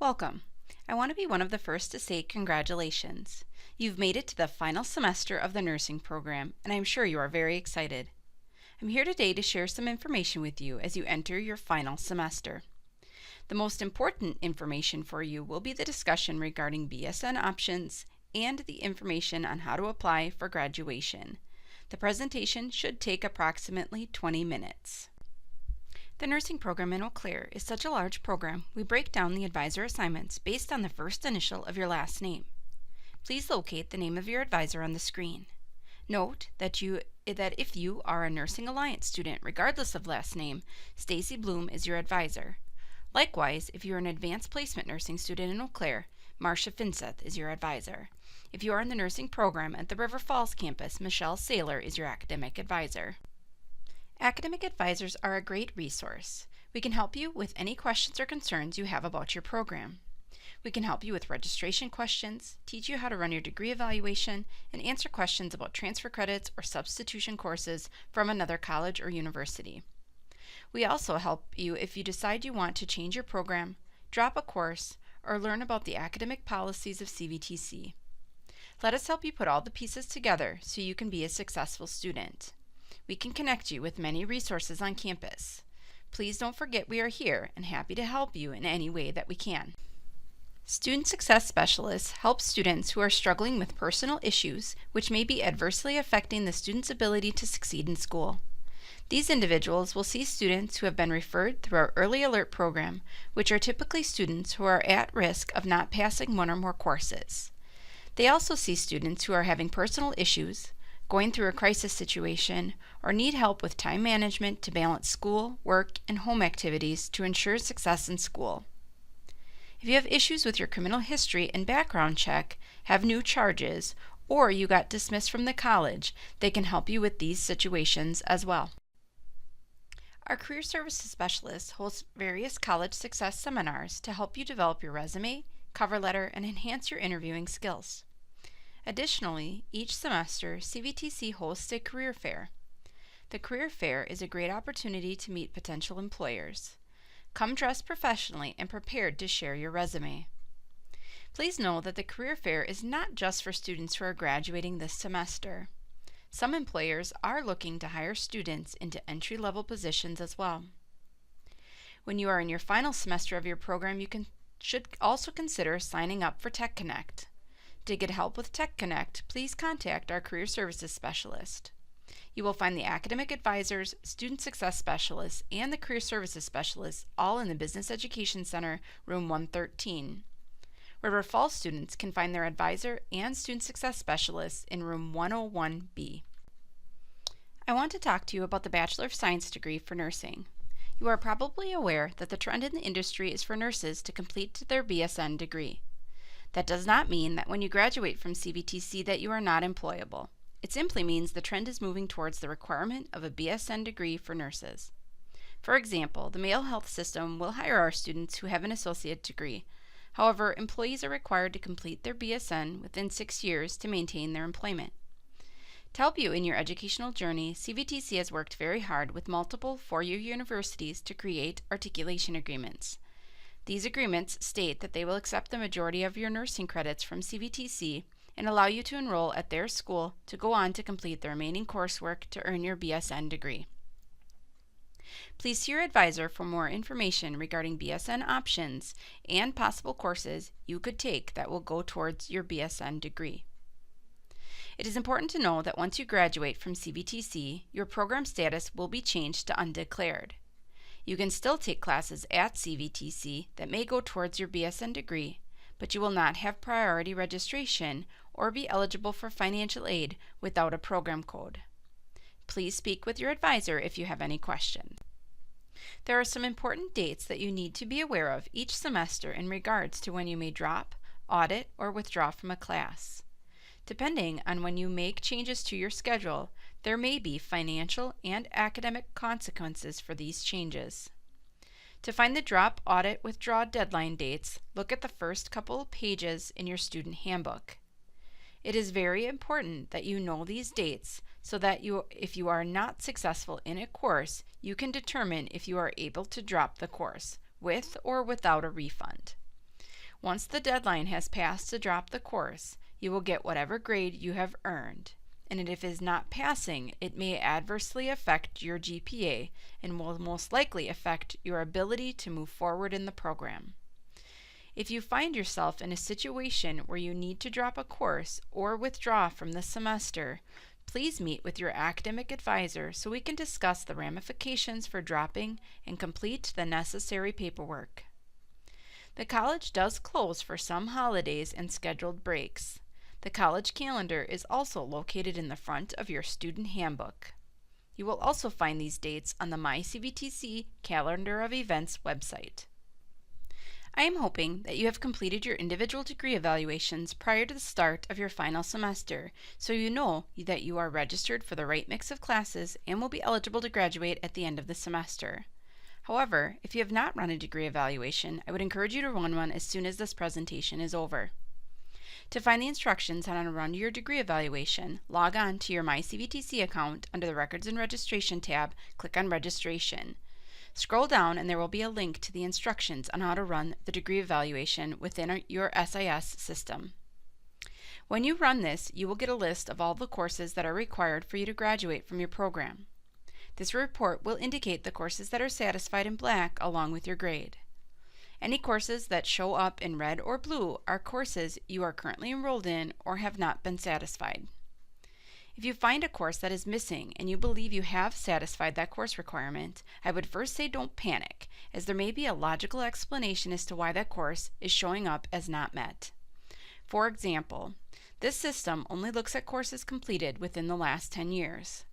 Welcome. I want to be one of the first to say congratulations. You've made it to the final semester of the nursing program, and I'm sure you are very excited. I'm here today to share some information with you as you enter your final semester. The most important information for you will be the discussion regarding BSN options and the information on how to apply for graduation. The presentation should take approximately 20 minutes. The nursing program in Eau Claire is such a large program, we break down the advisor assignments based on the first initial of your last name. Please locate the name of your advisor on the screen. Note that if you are a Nursing Alliance student, regardless of last name, Stacy Bloom is your advisor. Likewise, if you are an advanced placement nursing student in Eau Claire, Marcia Finseth is your advisor. If you are in the nursing program at the River Falls campus, Michelle Saylor is your academic advisor. Academic advisors are a great resource. We can help you with any questions or concerns you have about your program. We can help you with registration questions, teach you how to run your degree evaluation, and answer questions about transfer credits or substitution courses from another college or university. We also help you if you decide you want to change your program, drop a course, or learn about the academic policies of CVTC. Let us help you put all the pieces together so you can be a successful student. We can connect you with many resources on campus. Please don't forget we are here and happy to help you in any way that we can. Student Success Specialists help students who are struggling with personal issues which may be adversely affecting the student's ability to succeed in school. These individuals will see students who have been referred through our Early Alert program, which are typically students who are at risk of not passing one or more courses. They also see students who are having personal issues, going through a crisis situation, or need help with time management to balance school, work, and home activities to ensure success in school. If you have issues with your criminal history and background check, have new charges, or you got dismissed from the college, they can help you with these situations as well. Our Career Services Specialist hosts various college success seminars to help you develop your resume, cover letter, and enhance your interviewing skills. Additionally, each semester, CVTC hosts a career fair. The career fair is a great opportunity to meet potential employers. Come dressed professionally and prepared to share your resume. Please know that the career fair is not just for students who are graduating this semester. Some employers are looking to hire students into entry-level positions as well. When you are in your final semester of your program, you should also consider signing up for Tech Connect. To get help with Tech Connect, please contact our Career Services Specialist. You will find the Academic Advisors, Student Success Specialists, and the Career Services Specialists all in the Business Education Center, room 113. River Falls students can find their advisor and Student Success Specialists in room 101B. I want to talk to you about the Bachelor of Science degree for nursing. You are probably aware that the trend in the industry is for nurses to complete their BSN degree. That does not mean that when you graduate from CVTC that you are not employable. It simply means the trend is moving towards the requirement of a BSN degree for nurses. For example, the Mayo Health System will hire our students who have an associate degree. However, employees are required to complete their BSN within 6 years to maintain their employment. To help you in your educational journey, CVTC has worked very hard with multiple four-year universities to create articulation agreements. These agreements state that they will accept the majority of your nursing credits from CVTC and allow you to enroll at their school to go on to complete the remaining coursework to earn your BSN degree. Please see your advisor for more information regarding BSN options and possible courses you could take that will go towards your BSN degree. It is important to know that once you graduate from CVTC, your program status will be changed to undeclared. You can still take classes at CVTC that may go towards your BSN degree, but you will not have priority registration or be eligible for financial aid without a program code. Please speak with your advisor if you have any questions. There are some important dates that you need to be aware of each semester in regards to when you may drop, audit, or withdraw from a class. Depending on when you make changes to your schedule, there may be financial and academic consequences for these changes. To find the drop, audit, withdraw deadline dates, look at the first couple of pages in your student handbook. It is very important that you know these dates so that if you are not successful in a course, you can determine if you are able to drop the course with or without a refund. Once the deadline has passed to drop the course, you will get whatever grade you have earned, and if it is not passing, it may adversely affect your GPA and will most likely affect your ability to move forward in the program. If you find yourself in a situation where you need to drop a course or withdraw from the semester, please meet with your academic advisor so we can discuss the ramifications for dropping and complete the necessary paperwork. The college does close for some holidays and scheduled breaks. The college calendar is also located in the front of your student handbook. You will also find these dates on the MyCVTC Calendar of Events website. I am hoping that you have completed your individual degree evaluations prior to the start of your final semester, so you know that you are registered for the right mix of classes and will be eligible to graduate at the end of the semester. However, if you have not run a degree evaluation, I would encourage you to run one as soon as this presentation is over. To find the instructions on how to run your degree evaluation, log on to your MyCVTC account under the Records and Registration tab, click on Registration. Scroll down and there will be a link to the instructions on how to run the degree evaluation within your SIS system. When you run this, you will get a list of all the courses that are required for you to graduate from your program. This report will indicate the courses that are satisfied in black along with your grade. Any courses that show up in red or blue are courses you are currently enrolled in or have not been satisfied. If you find a course that is missing and you believe you have satisfied that course requirement, I would first say don't panic, as there may be a logical explanation as to why that course is showing up as not met. For example, this system only looks at courses completed within the last 10 years.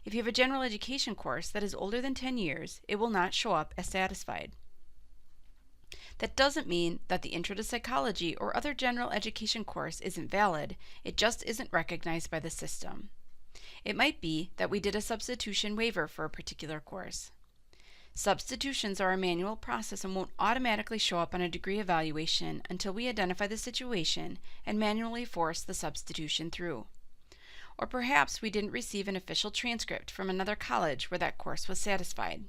If you have a general education course that is older than 10 years, it will not show up as satisfied. That doesn't mean that the Intro to Psychology or other general education course isn't valid, it just isn't recognized by the system. It might be that we did a substitution waiver for a particular course. Substitutions are a manual process and won't automatically show up on a degree evaluation until we identify the situation and manually force the substitution through. Or perhaps we didn't receive an official transcript from another college where that course was satisfied.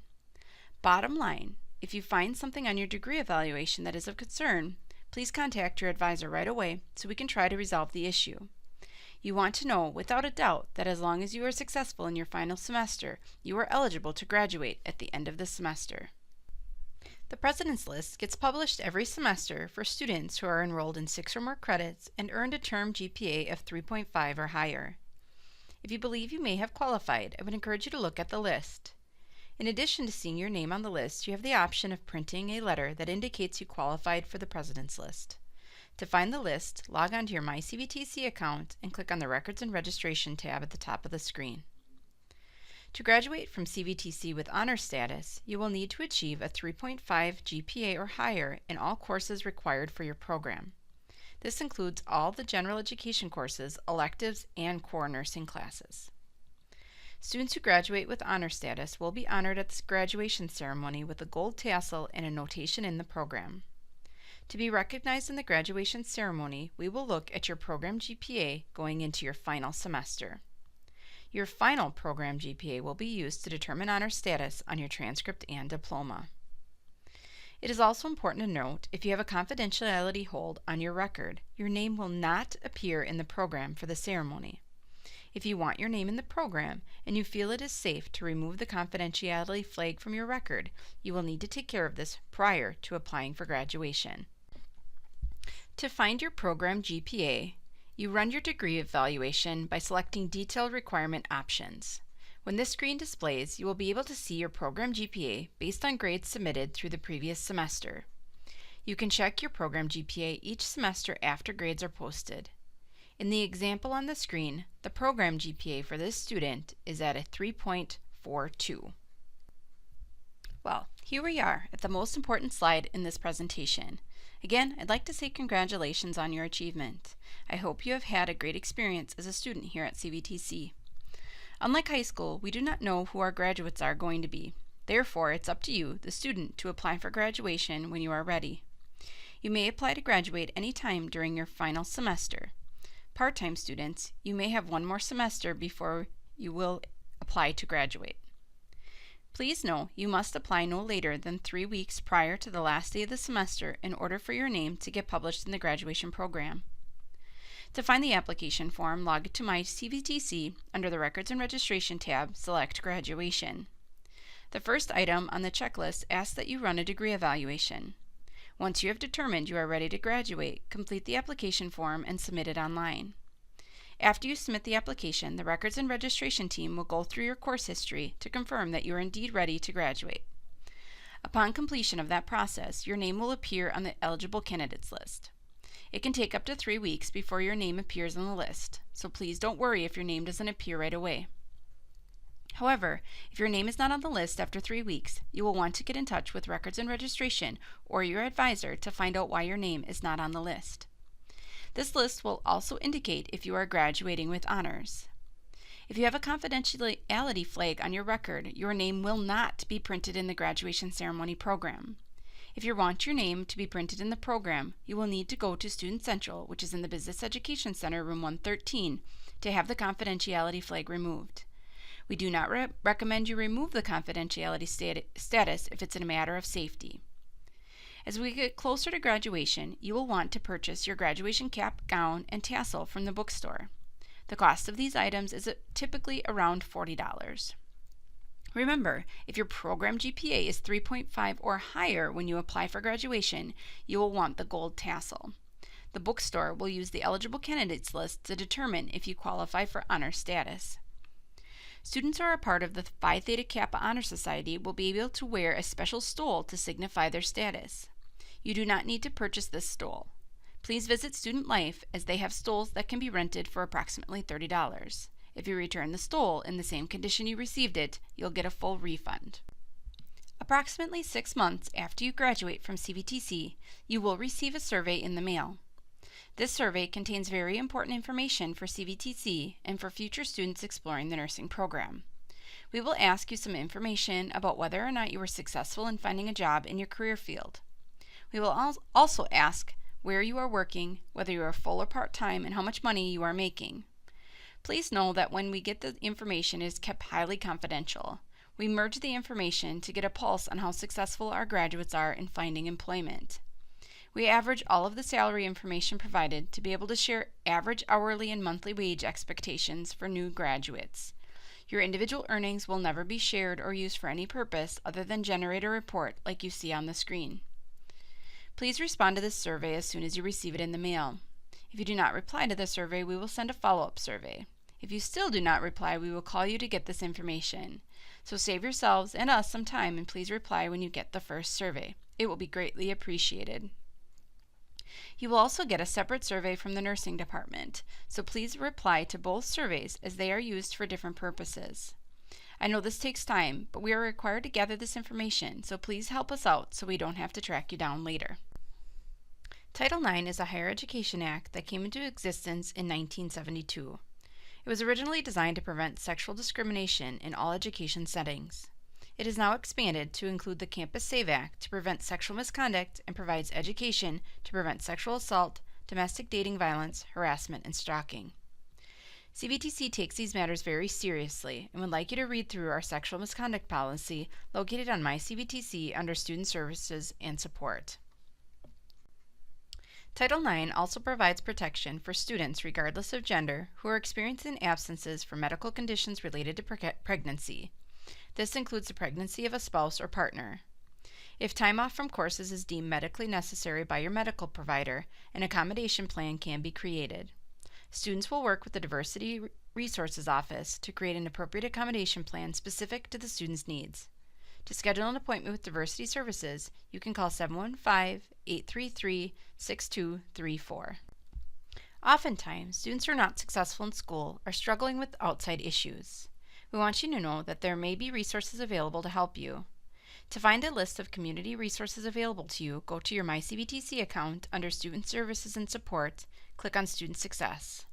Bottom line, if you find something on your degree evaluation that is of concern, please contact your advisor right away so we can try to resolve the issue. You want to know without a doubt that as long as you are successful in your final semester, you are eligible to graduate at the end of the semester. The President's List gets published every semester for students who are enrolled in 6 or more credits and earned a term GPA of 3.5 or higher. If you believe you may have qualified, I would encourage you to look at the list. In addition to seeing your name on the list, you have the option of printing a letter that indicates you qualified for the President's List. To find the list, log on to your MyCVTC account and click on the Records and Registration tab at the top of the screen. To graduate from CVTC with honor status, you will need to achieve a 3.5 GPA or higher in all courses required for your program. This includes all the general education courses, electives, and core nursing classes. Students who graduate with honor status will be honored at the graduation ceremony with a gold tassel and a notation in the program. To be recognized in the graduation ceremony, we will look at your program GPA going into your final semester. Your final program GPA will be used to determine honor status on your transcript and diploma. It is also important to note, if you have a confidentiality hold on your record, your name will not appear in the program for the ceremony. If you want your name in the program and you feel it is safe to remove the confidentiality flag from your record, you will need to take care of this prior to applying for graduation. To find your program GPA, you run your degree evaluation by selecting Detailed Requirement options. When this screen displays, you will be able to see your program GPA based on grades submitted through the previous semester. You can check your program GPA each semester after grades are posted. In the example on the screen, the program GPA for this student is at a 3.42. Well, here we are at the most important slide in this presentation. Again, I'd like to say congratulations on your achievement. I hope you have had a great experience as a student here at CVTC. Unlike high school, we do not know who our graduates are going to be. Therefore, it's up to you, the student, to apply for graduation when you are ready. You may apply to graduate any time during your final semester. Part-time students, you may have one more semester before you will apply to graduate. Please know you must apply no later than 3 weeks prior to the last day of the semester in order for your name to get published in the graduation program. To find the application form, log to My CVTC under the Records and Registration tab, select Graduation. The first item on the checklist asks that you run a degree evaluation. Once you have determined you are ready to graduate, complete the application form and submit it online. After you submit the application, the Records and Registration team will go through your course history to confirm that you are indeed ready to graduate. Upon completion of that process, your name will appear on the eligible candidates list. It can take up to 3 weeks before your name appears on the list, so please don't worry if your name doesn't appear right away. However, if your name is not on the list after 3 weeks, you will want to get in touch with Records and Registration or your advisor to find out why your name is not on the list. This list will also indicate if you are graduating with honors. If you have a confidentiality flag on your record, your name will not be printed in the graduation ceremony program. If you want your name to be printed in the program, you will need to go to Student Central, which is in the Business Education Center, room 113, to have the confidentiality flag removed. We do not recommend you remove the confidentiality status if it's a matter of safety. As we get closer to graduation, you will want to purchase your graduation cap, gown, and tassel from the bookstore. The cost of these items is typically around $40. Remember, if your program GPA is 3.5 or higher when you apply for graduation, you will want the gold tassel. The bookstore will use the eligible candidates list to determine if you qualify for honor status. Students who are a part of the Phi Theta Kappa Honor Society will be able to wear a special stole to signify their status. You do not need to purchase this stole. Please visit Student Life as they have stoles that can be rented for approximately $30. If you return the stole in the same condition you received it, you'll get a full refund. Approximately 6 months after you graduate from CVTC, you will receive a survey in the mail. This survey contains very important information for CVTC and for future students exploring the nursing program. We will ask you some information about whether or not you were successful in finding a job in your career field. We will also ask where you are working, whether you are full or part-time, and how much money you are making. Please know that when we get the information, it is kept highly confidential. We merge the information to get a pulse on how successful our graduates are in finding employment. We average all of the salary information provided to be able to share average hourly and monthly wage expectations for new graduates. Your individual earnings will never be shared or used for any purpose other than generate a report like you see on the screen. Please respond to this survey as soon as you receive it in the mail. If you do not reply to the survey, we will send a follow-up survey. If you still do not reply, we will call you to get this information. So save yourselves and us some time and please reply when you get the first survey. It will be greatly appreciated. You will also get a separate survey from the nursing department, so please reply to both surveys as they are used for different purposes. I know this takes time, but we are required to gather this information, so please help us out so we don't have to track you down later. Title IX is a higher education act that came into existence in 1972. It was originally designed to prevent sexual discrimination in all education settings. It is now expanded to include the Campus Save Act to prevent sexual misconduct and provides education to prevent sexual assault, domestic dating violence, harassment, and stalking. CVTC takes these matters very seriously and would like you to read through our sexual misconduct policy located on My CVTC under Student Services and Support. Title IX also provides protection for students regardless of gender who are experiencing absences for medical conditions related to pregnancy. This includes the pregnancy of a spouse or partner. If time off from courses is deemed medically necessary by your medical provider, an accommodation plan can be created. Students will work with the Diversity Resources Office to create an appropriate accommodation plan specific to the student's needs. To schedule an appointment with Diversity Services, you can call 715-833-6234. Oftentimes, students who are not successful in school are struggling with outside issues. We want you to know that there may be resources available to help you. To find a list of community resources available to you, go to your MyCVTC account under Student Services and Support, click on Student Success.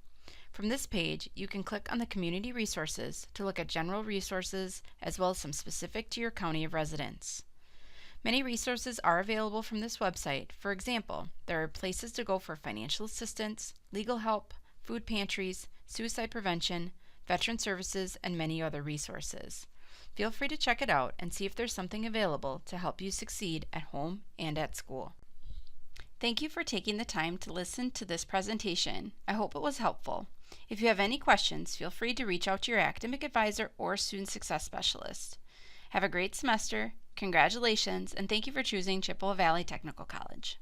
From this page, you can click on the Community Resources to look at general resources as well as some specific to your county of residence. Many resources are available from this website. For example, there are places to go for financial assistance, legal help, food pantries, suicide prevention, veteran services, and many other resources. Feel free to check it out and see if there's something available to help you succeed at home and at school. Thank you for taking the time to listen to this presentation. I hope it was helpful. If you have any questions, feel free to reach out to your academic advisor or student success specialist. Have a great semester, congratulations, and thank you for choosing Chippewa Valley Technical College.